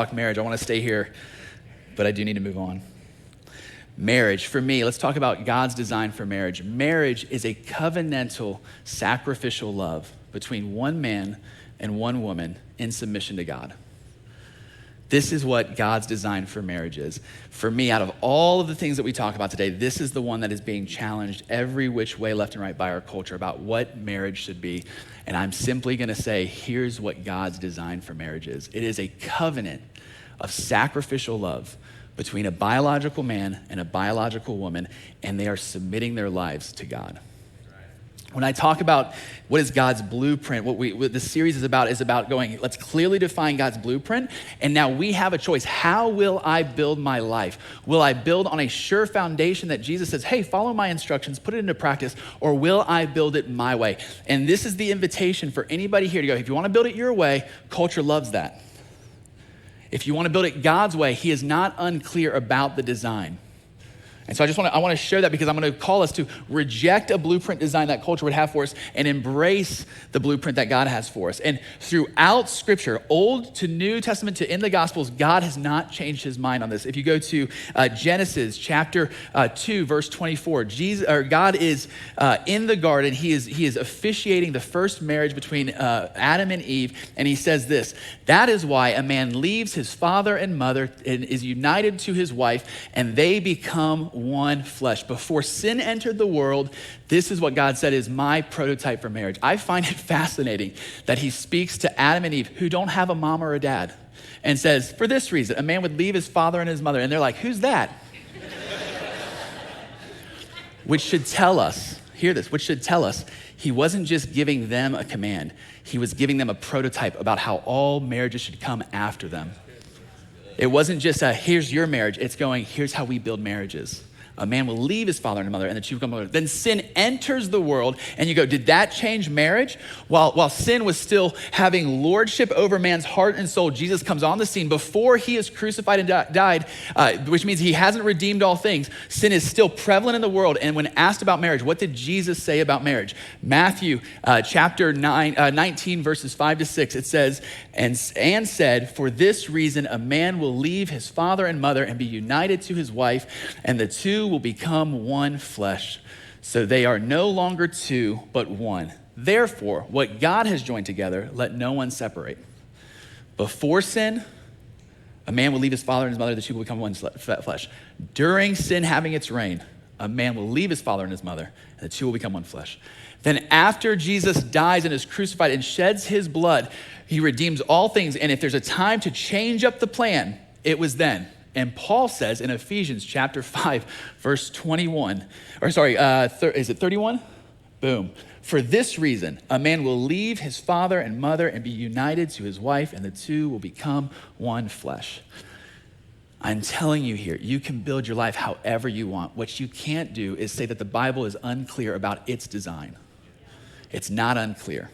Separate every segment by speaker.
Speaker 1: talk marriage. I want to stay here, but I do need to move on. Marriage, for me, let's talk about God's design for marriage. Marriage is a covenantal, sacrificial love between one man and one woman in submission to God. This is what God's design for marriage is. For me, out of all of the things that we talk about today, this is the one that is being challenged every which way, left and right, by our culture about what marriage should be. And I'm simply going to say, here's what God's design for marriage is. It is a covenant of sacrificial love between a biological man and a biological woman, and they are submitting their lives to God. When I talk about what is God's blueprint, what this series is about going, let's clearly define God's blueprint, and now we have a choice. How will I build my life? Will I build on a sure foundation that Jesus says, hey, follow my instructions, put it into practice, or will I build it my way? And this is the invitation for anybody here to go, if you want to build it your way, culture loves that. If you want to build it God's way, he is not unclear about the design. And so I want to share that because I'm going to call us to reject a blueprint design that culture would have for us and embrace the blueprint that God has for us. And throughout Scripture, Old to New Testament to in the Gospels, God has not changed his mind on this. If you go to Genesis chapter 2, verse 24, God is in the garden. He is officiating the first marriage between Adam and Eve, and he says this, that is why a man leaves his father and mother and is united to his wife, and they become one flesh. Before sin entered the world, this is what God said is my prototype for marriage. I find it fascinating that he speaks to Adam and Eve who don't have a mom or a dad and says, for this reason, a man would leave his father and his mother. And they're like, who's that? Which should tell us, hear this, which should tell us he wasn't just giving them a command. He was giving them a prototype about how all marriages should come after them. It wasn't just here's your marriage. It's going, here's how we build marriages. A man will leave his father and mother, and the two become one. Then sin enters the world, and you go, did that change marriage? While sin was still having lordship over man's heart and soul, Jesus comes on the scene before he is crucified and died, which means he hasn't redeemed all things. Sin is still prevalent in the world, and when asked about marriage, what did Jesus say about marriage? Matthew chapter 19, verses 5-6, it says, and said, for this reason, a man will leave his father and mother and be united to his wife, and the two will become one flesh. So they are no longer two, but one. Therefore, what God has joined together, let no one separate. Before sin, a man will leave his father and his mother, the two will become one flesh. During sin having its reign, a man will leave his father and his mother, and the two will become one flesh. Then after Jesus dies and is crucified and sheds his blood, he redeems all things. And if there's a time to change up the plan, it was then. And Paul says in Ephesians chapter 5, verse 21, is it 31? Boom. For this reason, a man will leave his father and mother and be united to his wife, and the two will become one flesh. I'm telling you here, you can build your life however you want. What you can't do is say that the Bible is unclear about its design. It's not unclear.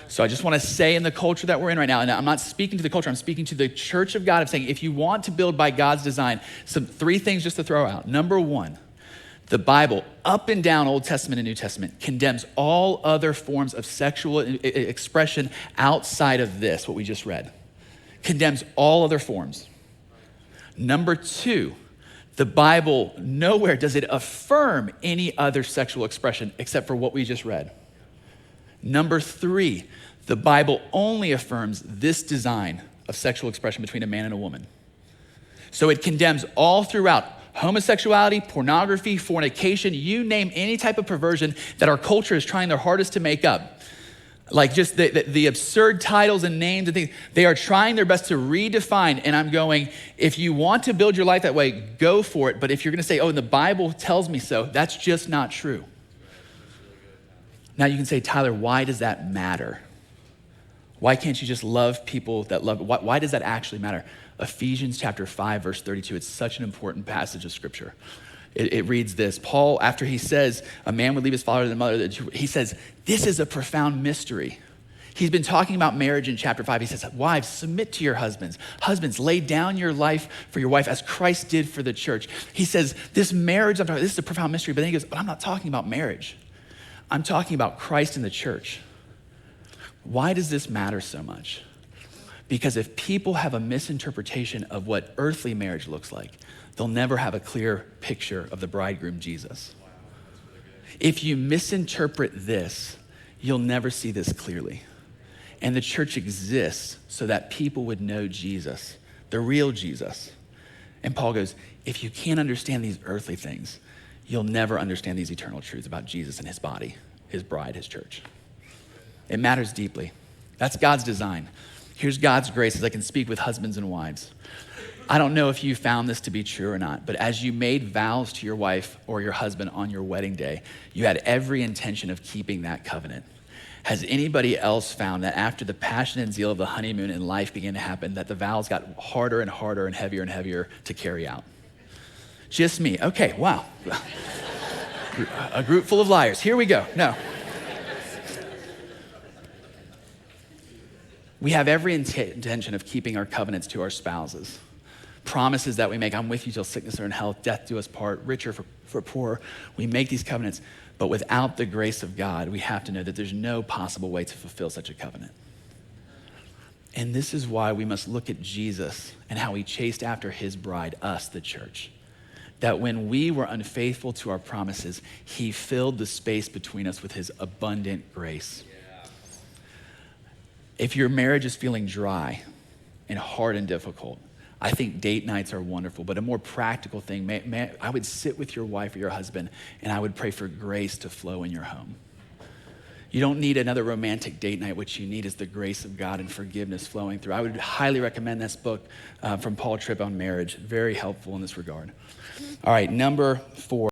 Speaker 1: So I just want to say in the culture that we're in right now, and I'm not speaking to the culture, I'm speaking to the church of God. I'm saying if you want to build by God's design, three things just to throw out. Number one, the Bible, up and down Old Testament and New Testament, condemns all other forms of sexual expression outside of this, what we just read. Condemns all other forms. Number two, the Bible, nowhere does it affirm any other sexual expression except for what we just read. Number three, the Bible only affirms this design of sexual expression between a man and a woman. So it condemns all throughout homosexuality, pornography, fornication, you name any type of perversion that our culture is trying their hardest to make up. Like just the absurd titles and names and things, they are trying their best to redefine. And I'm going, if you want to build your life that way, go for it. But if you're gonna say, oh, the Bible tells me so, that's just not true. Now you can say, Tyler, why does that matter? Why can't you just love people that love? Why does that actually matter? Ephesians chapter 5, verse 32, it's such an important passage of scripture. It reads this, Paul, after he says, a man would leave his father and mother, he says, this is a profound mystery. He's been talking about marriage in chapter 5. He says, wives, submit to your husbands. Husbands, lay down your life for your wife as Christ did for the church. He says, this marriage, this is a profound mystery. But then he goes, but I'm not talking about marriage. I'm talking about Christ and the church. Why does this matter so much? Because if people have a misinterpretation of what earthly marriage looks like, they'll never have a clear picture of the bridegroom, Jesus. If you misinterpret this, you'll never see this clearly. And the church exists so that people would know Jesus, the real Jesus. And Paul goes, if you can't understand these earthly things, you'll never understand these eternal truths about Jesus and his body, his bride, his church. It matters deeply. That's God's design. Here's God's grace as I can speak with husbands and wives. I don't know if you found this to be true or not, but as you made vows to your wife or your husband on your wedding day, you had every intention of keeping that covenant. Has anybody else found that after the passion and zeal of the honeymoon and life began to happen, that the vows got harder and harder and heavier to carry out? Just me. Okay, wow. A group full of liars. Here we go. No. We have every intention of keeping our covenants to our spouses. Promises that we make, I'm with you till sickness or in health, death do us part, richer for poor. We make these covenants, but without the grace of God, we have to know that there's no possible way to fulfill such a covenant. And this is why we must look at Jesus and how he chased after his bride, us, the church. That when we were unfaithful to our promises, he filled the space between us with his abundant grace. If your marriage is feeling dry and hard and difficult, I think date nights are wonderful, but a more practical thing, I would sit with your wife or your husband and I would pray for grace to flow in your home. You don't need another romantic date night. What you need is the grace of God and forgiveness flowing through. I would highly recommend this book from Paul Tripp on marriage. Very helpful in this regard. All right, number 4.